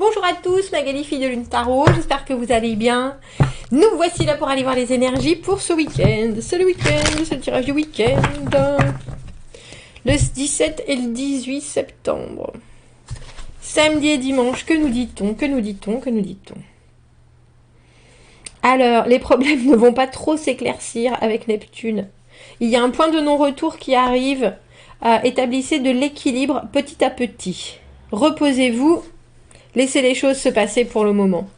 Bonjour à tous, Magali, fille de Lune Tarot, j'espère que vous allez bien. Nous voici là pour aller voir les énergies pour ce week-end. C'est le week-end, c'est le tirage du week-end. Le 17 et le 18 septembre. Samedi et dimanche, que nous dit-on? Que nous dit-on? Que nous dit-on? Alors, les problèmes ne vont pas trop s'éclaircir avec Neptune. Il y a un point de non-retour qui arrive. Établissez de l'équilibre petit à petit. Reposez-vous. Laissez les choses se passer pour le moment.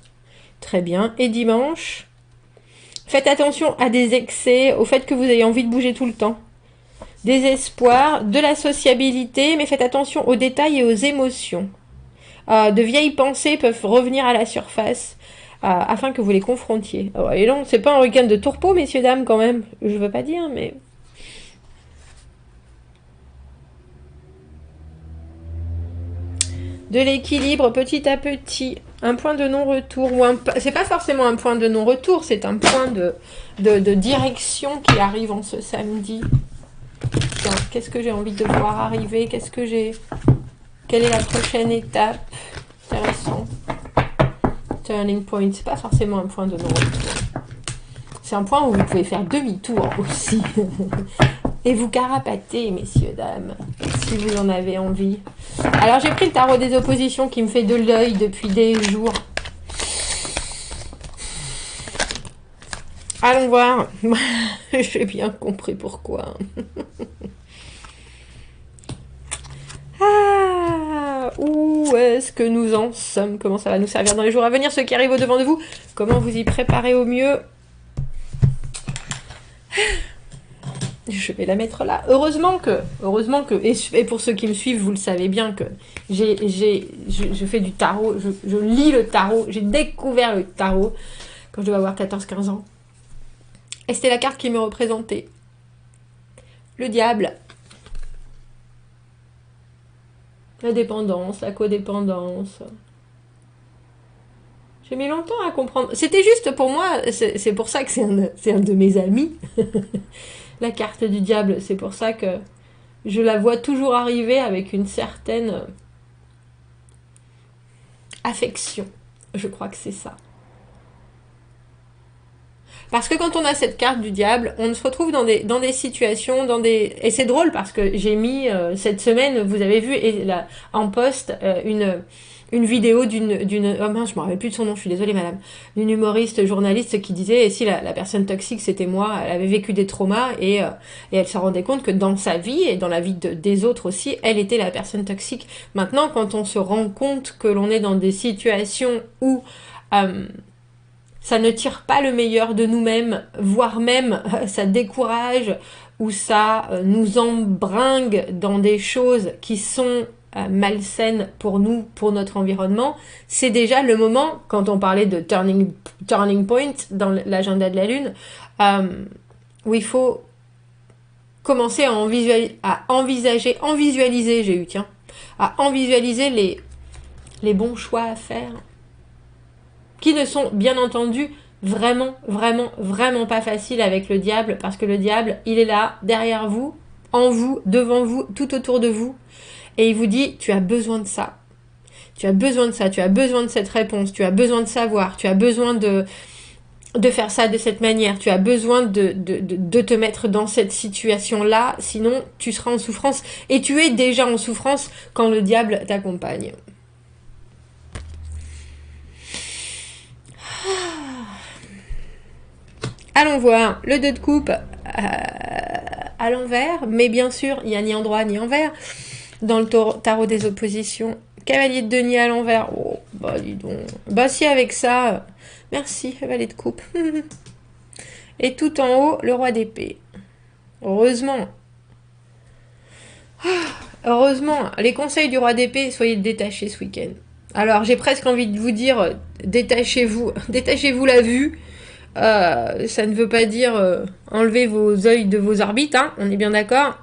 Très bien. Et dimanche, faites attention à des excès, au fait que vous ayez envie de bouger tout le temps. Des espoirs, de la sociabilité, mais faites attention aux détails et aux émotions. De vieilles pensées peuvent revenir à la surface afin que vous les confrontiez. Oh, et non, c'est pas un week-end de tourpeau, messieurs, dames, quand même. Je veux pas dire, mais... De l'équilibre petit à petit, un point de non-retour, ou c'est pas forcément un point de non-retour, c'est un point de direction qui arrive en ce samedi. Qu'est-ce que j'ai envie de voir arriver? Quelle est la prochaine étape? Intéressant. Turning point, c'est pas forcément un point de non-retour. C'est un point où vous pouvez faire demi-tour aussi. Et vous carapater, messieurs, dames, si vous en avez envie. Alors, j'ai pris le tarot des oppositions qui me fait de l'œil depuis des jours. Allons voir. J'ai bien compris pourquoi. Où est-ce que nous en sommes? Comment ça va nous servir dans les jours à venir? Ceux qui arrivent au-devant de vous, comment vous y préparez au mieux? Je vais la mettre là. Heureusement que, et pour ceux qui me suivent, vous le savez bien que je fais du tarot, je lis le tarot, j'ai découvert le tarot quand je devais avoir 14-15 ans. Et c'était la carte qui me représentait. Le diable. La dépendance, la codépendance. J'ai mis longtemps à comprendre. C'était juste pour moi, c'est pour ça que c'est un de mes amis. La carte du diable, c'est pour ça que je la vois toujours arriver avec une certaine affection. Je crois que c'est ça. Parce que quand on a cette carte du diable, on se retrouve dans des situations, et c'est drôle parce que j'ai mis cette semaine, vous avez vu en post une vidéo d'une oh mince, je me rappelle plus de son nom, je suis désolée madame, d'une humoriste journaliste qui disait, et si la personne toxique c'était moi, elle avait vécu des traumas et elle se rendait compte que dans sa vie et dans la vie des autres aussi, elle était la personne toxique. Maintenant, quand on se rend compte que l'on est dans des situations où ça ne tire pas le meilleur de nous-mêmes, voire même ça décourage ou ça nous embringue dans des choses qui sont malsaines pour nous, pour notre environnement, c'est déjà le moment, quand on parlait de turning point dans l'agenda de la Lune, où il faut commencer à visualiser les bons choix à faire, qui ne sont bien entendu vraiment pas faciles avec le diable, parce que le diable, il est là, derrière vous, en vous, devant vous, tout autour de vous, et il vous dit, tu as besoin de ça, tu as besoin de ça, tu as besoin de cette réponse, tu as besoin de savoir, tu as besoin de faire ça de cette manière, tu as besoin de te mettre dans cette situation-là, sinon tu seras en souffrance, et tu es déjà en souffrance quand le diable t'accompagne. Allons voir le 2 de coupe à l'envers, mais bien sûr, il n'y a ni endroit ni envers dans le tarot des oppositions. Cavalier de denier à l'envers. Oh, bah dis donc. Bah si avec ça, merci, valet de coupe. Et tout en haut, le roi d'épée. Heureusement. Heureusement, les conseils du roi d'épée, soyez détachés ce week-end. Alors, j'ai presque envie de vous dire, détachez-vous la vue. Ça ne veut pas dire enlever vos yeux de vos orbites, hein, on est bien d'accord.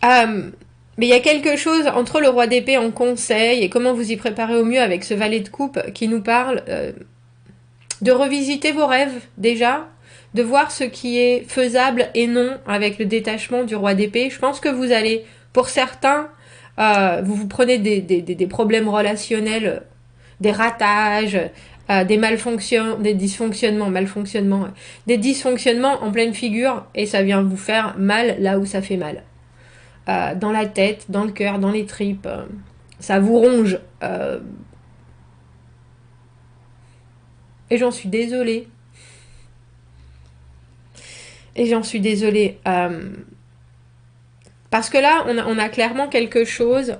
Mais il y a quelque chose entre le roi d'épée en conseil et comment vous y préparez au mieux avec ce valet de coupe qui nous parle de revisiter vos rêves déjà, de voir ce qui est faisable et non avec le détachement du roi d'épée. Je pense que vous allez, pour certains, vous vous prenez des problèmes relationnels, des ratages, des dysfonctionnements, des dysfonctionnements en pleine figure, et ça vient vous faire mal là où ça fait mal. Dans la tête, dans le cœur, dans les tripes, ça vous ronge. Et j'en suis désolée. Parce que là, on a clairement quelque chose.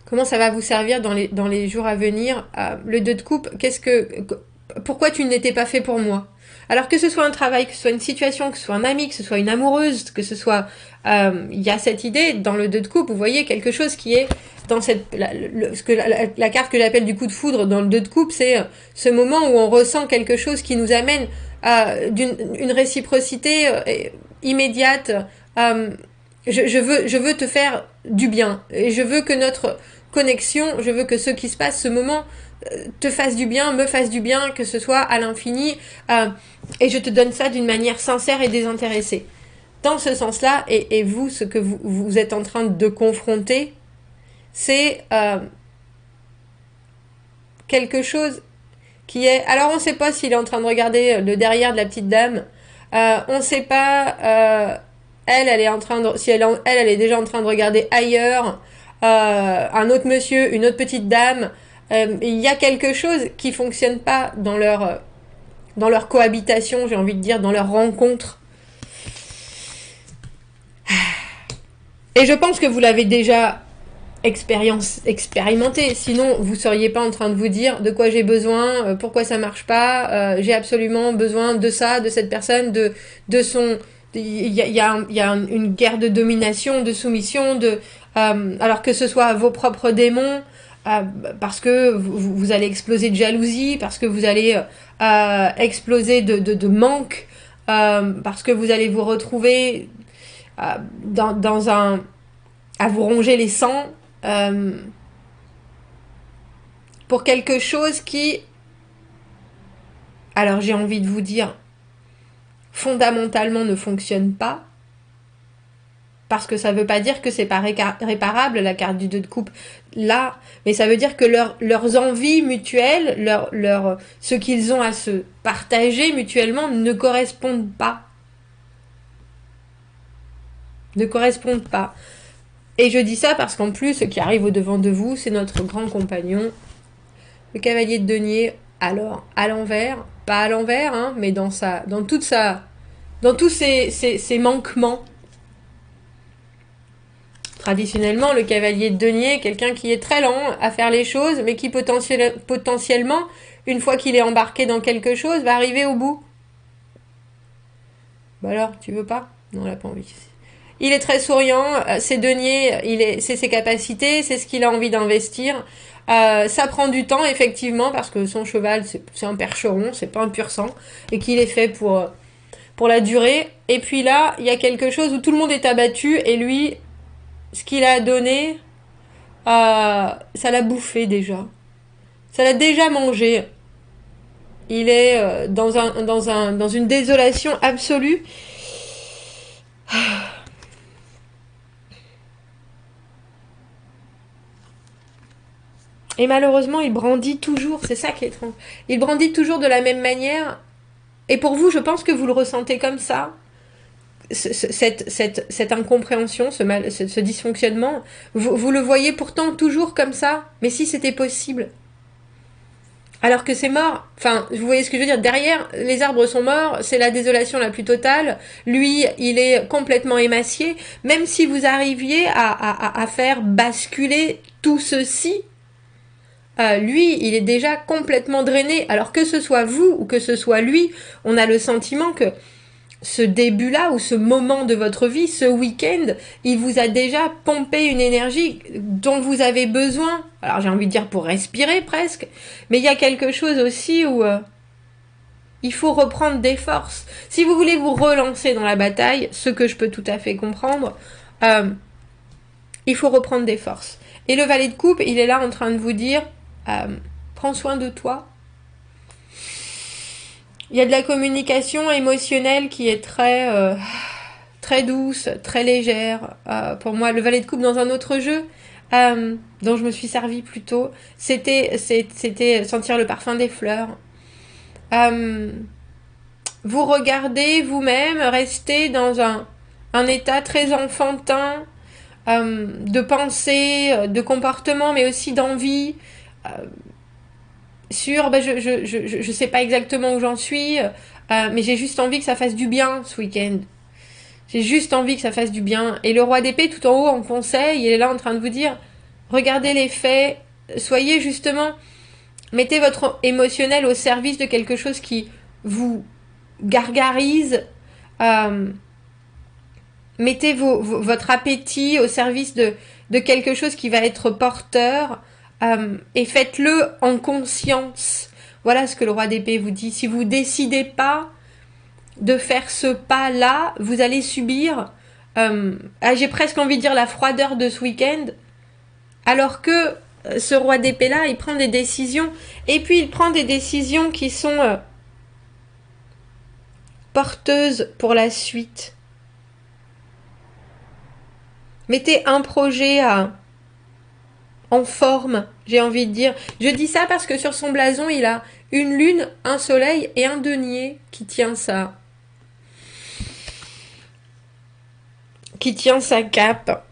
Comment ça va vous servir dans les jours à venir? Le 2 de coupe, pourquoi tu n'étais pas fait pour moi? Alors que ce soit un travail, que ce soit une situation, que ce soit un ami, que ce soit une amoureuse, que ce soit... Il y a cette idée, dans le 2 de coupe, vous voyez quelque chose qui est dans la carte que j'appelle du coup de foudre dans le 2 de coupe, c'est ce moment où on ressent quelque chose qui nous amène une réciprocité immédiate. Je veux te faire du bien. Et je veux que notre connexion, je veux que ce qui se passe, ce moment, te fasse du bien, me fasse du bien, que ce soit à l'infini. Et je te donne ça d'une manière sincère et désintéressée. Dans ce sens-là, et vous, ce que vous êtes en train de confronter, c'est quelque chose qui est... Alors, on ne sait pas s'il est en train de regarder le derrière de la petite dame. On ne sait pas... elle est en train de... Si elle est déjà en train de regarder ailleurs. Un autre monsieur, une autre petite dame. Il y a quelque chose qui fonctionne pas dans leur cohabitation, j'ai envie de dire, dans leur rencontre. Et je pense que vous l'avez déjà expérimenté, sinon vous seriez pas en train de vous dire de quoi j'ai besoin, pourquoi ça marche pas, j'ai absolument besoin de ça, de cette personne, de son... Il y a une guerre de domination, de soumission, alors que ce soit vos propres démons, parce que vous allez exploser de jalousie, parce que vous allez exploser de manque, parce que vous allez vous retrouver dans un... à vous ronger les sangs, pour quelque chose qui... Alors j'ai envie de vous dire, fondamentalement ne fonctionne pas, parce que ça veut pas dire que c'est pas réparable, la carte du 2 de coupe là, mais ça veut dire que leurs envies mutuelles, ce qu'ils ont à se partager mutuellement ne correspondent pas. Et je dis ça parce qu'en plus, ce qui arrive au devant de vous, c'est notre grand compagnon, le cavalier de denier, alors à l'envers, pas à l'envers, hein, mais dans tous ses manquements. Traditionnellement, le cavalier de denier est quelqu'un qui est très lent à faire les choses, mais qui potentiellement, une fois qu'il est embarqué dans quelque chose, va arriver au bout. Bah alors, tu veux pas? Non, elle a pas envie. Il est très souriant, c'est deniers, c'est ses capacités, c'est ce qu'il a envie d'investir. Ça prend du temps, effectivement, parce que son cheval, c'est un percheron, c'est pas un pur sang, et qu'il est fait pour la durée. Et puis là, il y a quelque chose où tout le monde est abattu, et lui, ce qu'il a donné, ça l'a bouffé déjà. Ça l'a déjà mangé. Il est dans une désolation absolue. Et malheureusement, il brandit toujours, c'est ça qui est étrange. Il brandit toujours de la même manière. Et pour vous, je pense que vous le ressentez comme ça. Cette incompréhension, ce dysfonctionnement, vous le voyez pourtant toujours comme ça. Mais si c'était possible. Alors que c'est mort. Enfin, vous voyez ce que je veux dire. Derrière, les arbres sont morts, c'est la désolation la plus totale. Lui, il est complètement émacié. Même si vous arriviez à faire basculer tout ceci, lui, il est déjà complètement drainé. Alors que ce soit vous ou que ce soit lui, on a le sentiment que ce début-là ou ce moment de votre vie, ce week-end, il vous a déjà pompé une énergie dont vous avez besoin. Alors j'ai envie de dire pour respirer presque, mais il y a quelque chose aussi où il faut reprendre des forces. Si vous voulez vous relancer dans la bataille, ce que je peux tout à fait comprendre, il faut reprendre des forces. Et le valet de coupe, il est là en train de vous dire, prends soin de toi. Il y a de la communication émotionnelle qui est très très douce, très légère. Pour moi, le valet de coupe dans un autre jeu, dont je me suis servi plus tôt, c'était sentir le parfum des fleurs. Vous regardez vous-même, restez dans un état très enfantin, de pensée, de comportement, mais aussi d'envie, sur, je sais pas exactement où j'en suis, mais j'ai juste envie que ça fasse du bien ce week-end. J'ai juste envie que ça fasse du bien. Et le roi d'épée, tout en haut, en conseil, il est là en train de vous dire, regardez les faits, soyez justement, mettez votre émotionnel au service de quelque chose qui vous gargarise, mettez votre appétit au service de quelque chose qui va être porteur, et faites-le en conscience. Voilà ce que le roi d'épée vous dit. Si vous décidez pas de faire ce pas-là, vous allez subir, j'ai presque envie de dire la froideur de ce week-end, alors que ce roi d'épée-là, il prend des décisions, et puis il prend des décisions qui sont porteuses pour la suite. Mettez un projet en forme, j'ai envie de dire. Je dis ça parce que sur son blason, il a une lune, un soleil et un denier qui tient ça. Qui tient sa cape.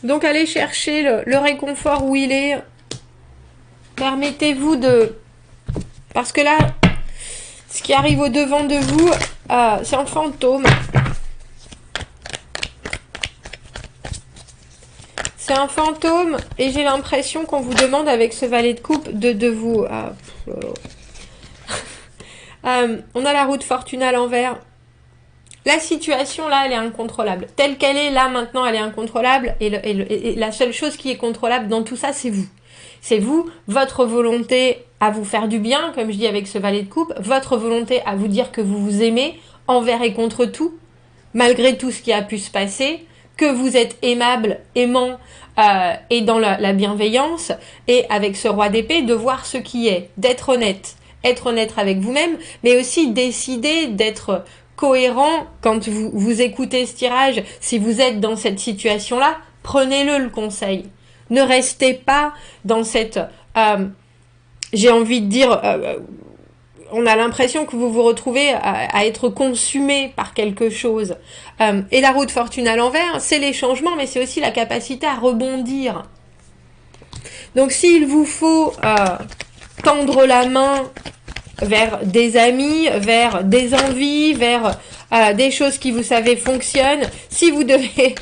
Donc allez chercher le réconfort où il est. Permettez-vous de... Parce que là, ce qui arrive au devant de vous, c'est un fantôme. C'est un fantôme et j'ai l'impression qu'on vous demande avec ce valet de coupe de vous... on a la roue de fortune à l'envers. La situation là, elle est incontrôlable. Telle qu'elle est là maintenant, elle est incontrôlable. Et la seule chose qui est contrôlable dans tout ça, c'est vous. C'est vous, votre volonté à vous faire du bien, comme je dis avec ce valet de coupe, votre volonté à vous dire que vous vous aimez envers et contre tout, malgré tout ce qui a pu se passer, que vous êtes aimable, aimant et dans la bienveillance, et avec ce roi d'épée, de voir ce qui est, d'être honnête. Être honnête avec vous-même, mais aussi décider d'être cohérent quand vous écoutez ce tirage. Si vous êtes dans cette situation-là, prenez-le conseil. Ne restez pas dans cette... j'ai envie de dire... on a l'impression que vous vous retrouvez à être consumé par quelque chose. Et la roue de fortune à l'envers, c'est les changements, mais c'est aussi la capacité à rebondir. Donc s'il vous faut tendre la main vers des amis, vers des envies, vers des choses qui, vous savez, fonctionnent, si vous devez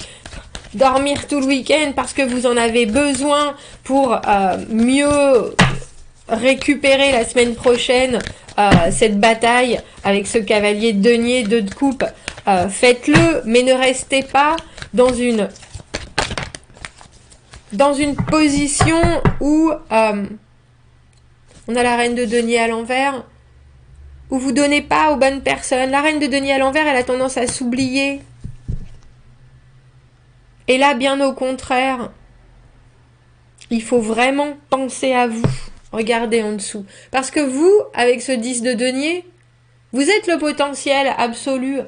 dormir tout le week-end parce que vous en avez besoin pour mieux récupérer la semaine prochaine cette bataille avec ce cavalier de denier, 2 de coupe, faites-le, mais ne restez pas dans une position où on a la reine de denier à l'envers, où vous donnez pas aux bonnes personnes. La reine de denier à l'envers, elle a tendance à s'oublier. Et là, bien au contraire, il faut vraiment penser à vous. Regardez en dessous. Parce que vous, avec ce 10 de denier, vous êtes le potentiel absolu.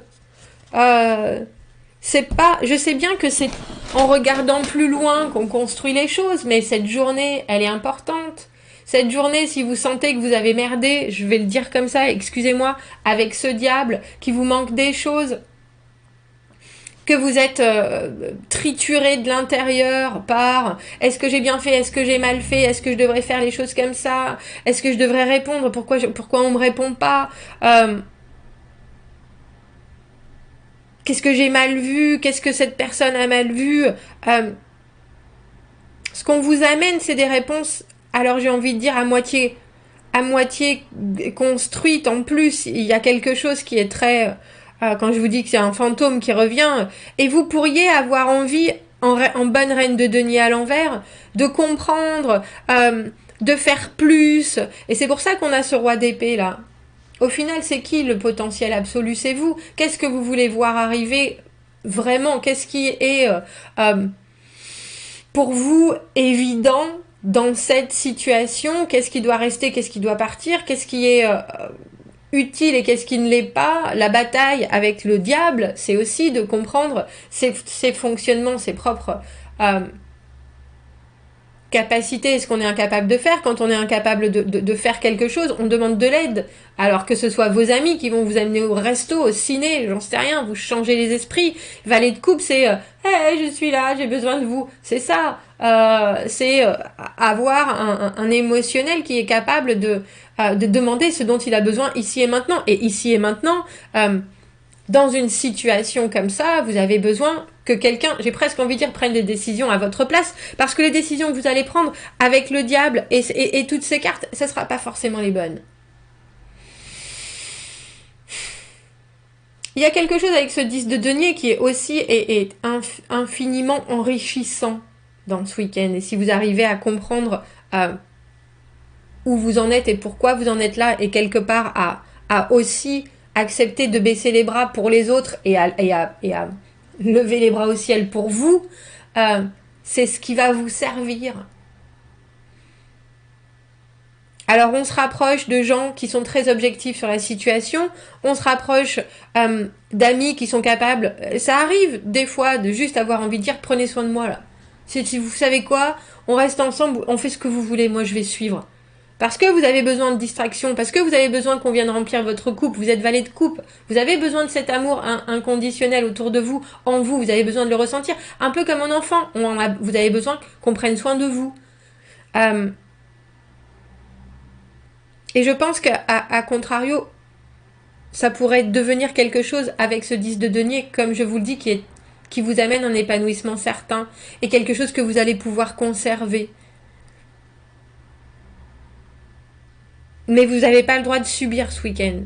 C'est pas... Je sais bien que c'est en regardant plus loin qu'on construit les choses, mais cette journée, elle est importante. Cette journée, si vous sentez que vous avez merdé, je vais le dire comme ça, excusez-moi, avec ce diable, qui vous manque des choses, que vous êtes trituré de l'intérieur par est-ce que j'ai bien fait, est-ce que j'ai mal fait, est-ce que je devrais faire les choses comme ça, est-ce que je devrais répondre, pourquoi on me répond pas, qu'est-ce que j'ai mal vu, qu'est-ce que cette personne a mal vu, ce qu'on vous amène, c'est des réponses, alors j'ai envie de dire à moitié construite. En plus, il y a quelque chose qui est très... quand je vous dis que c'est un fantôme qui revient, et vous pourriez avoir envie, en bonne reine de denier à l'envers, de comprendre, de faire plus. Et c'est pour ça qu'on a ce roi d'épée là. Au final, c'est qui le potentiel absolu? C'est vous. Qu'est-ce que vous voulez voir arriver vraiment? Qu'est-ce qui est pour vous évident dans cette situation, qu'est-ce qui doit rester, qu'est-ce qui doit partir, qu'est-ce qui est utile et qu'est-ce qui ne l'est pas. La bataille avec le diable, c'est aussi de comprendre ses fonctionnements, ses propres capacités, ce qu'on est incapable de faire. Quand on est incapable de faire quelque chose, on demande de l'aide. Alors que ce soit vos amis qui vont vous amener au resto, au ciné, j'en sais rien, vous changez les esprits. Valet de coupe, c'est hey, je suis là, j'ai besoin de vous. C'est ça. C'est avoir un émotionnel qui est capable de demander ce dont il a besoin ici et maintenant. Et ici et maintenant, dans une situation comme ça, vous avez besoin que quelqu'un, j'ai presque envie de dire, prenne des décisions à votre place, parce que les décisions que vous allez prendre avec le diable et toutes ces cartes, ça ne sera pas forcément les bonnes. Il y a quelque chose avec ce 10 de denier qui est aussi infiniment enrichissant dans ce week-end. Et si vous arrivez à comprendre où vous en êtes et pourquoi vous en êtes là, et quelque part à aussi accepter de baisser les bras pour les autres et à lever les bras au ciel pour vous, c'est ce qui va vous servir. Alors on se rapproche de gens qui sont très objectifs sur la situation, on se rapproche d'amis qui sont capables, ça arrive des fois de juste avoir envie de dire prenez soin de moi là. Si vous savez quoi, on reste ensemble, on fait ce que vous voulez, moi je vais suivre. Parce que vous avez besoin de distraction, parce que vous avez besoin qu'on vienne remplir votre coupe, vous êtes valet de coupe, vous avez besoin de cet amour inconditionnel autour de vous, en vous, vous avez besoin de le ressentir. Un peu comme un enfant, vous avez besoin qu'on prenne soin de vous. Et je pense qu'à contrario, ça pourrait devenir quelque chose avec ce 10 de denier, comme je vous le dis, qui vous amène un épanouissement certain, et quelque chose que vous allez pouvoir conserver. Mais vous n'avez pas le droit de subir ce week-end.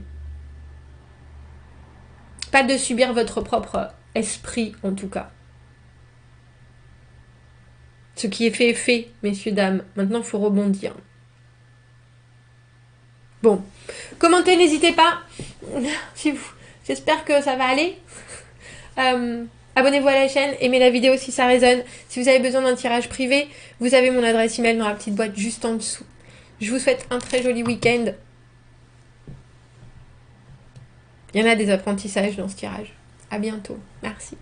Pas de subir votre propre esprit, en tout cas. Ce qui est fait est fait, messieurs, dames. Maintenant, il faut rebondir. Bon. Commentez, n'hésitez pas. J'espère que ça va aller. Abonnez-vous à la chaîne, aimez la vidéo si ça résonne. Si vous avez besoin d'un tirage privé, vous avez mon adresse email dans la petite boîte juste en dessous. Je vous souhaite un très joli week-end. Il y en a des apprentissages dans ce tirage. À bientôt. Merci.